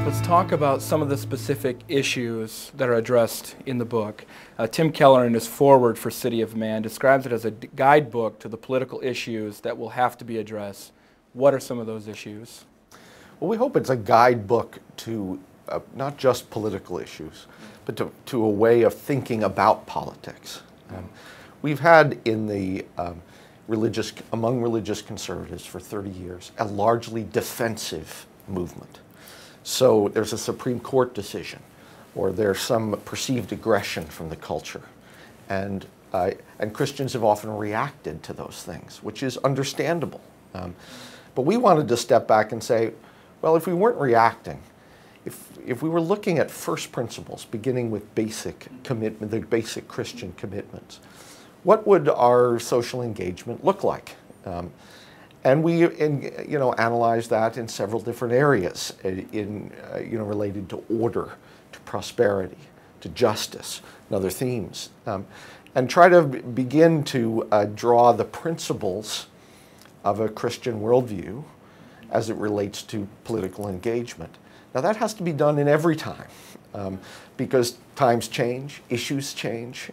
Let's talk about some of the specific issues that are addressed in the book. Tim Keller, in his foreword for City of Man, describes it as a guidebook to the political issues that will have to be addressed. What are some of those issues? Well, we hope it's a guidebook to not just political issues, but to a way of thinking about politics. We've had in the among religious conservatives for 30 years a largely defensive movement. So there's a Supreme Court decision, or there's some perceived aggression from the culture, and Christians have often reacted to those things, which is understandable. But we wanted to step back and say, well, if we weren't reacting, if we were looking at first principles, beginning with basic commitment, the basic Christian commitments, what would our social engagement look like? And we, analyzed that in several different areas, related to order, to prosperity, to justice, and other themes, and try to begin to draw the principles of a Christian worldview as it relates to political engagement. Now that has to be done in every time, because times change, issues change.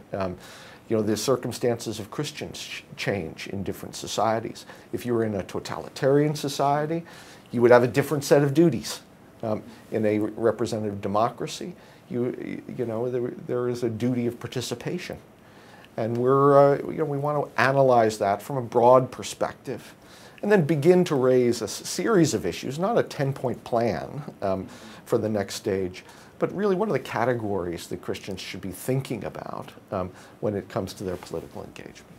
The circumstances of Christians change in different societies. If you were in a totalitarian society, you would have a different set of duties. In a representative democracy, there is a duty of participation, and we want to analyze that from a broad perspective, and then begin to raise a series of issues, not a 10-point plan for the next stage, but really what are the categories that Christians should be thinking about when it comes to their political engagement.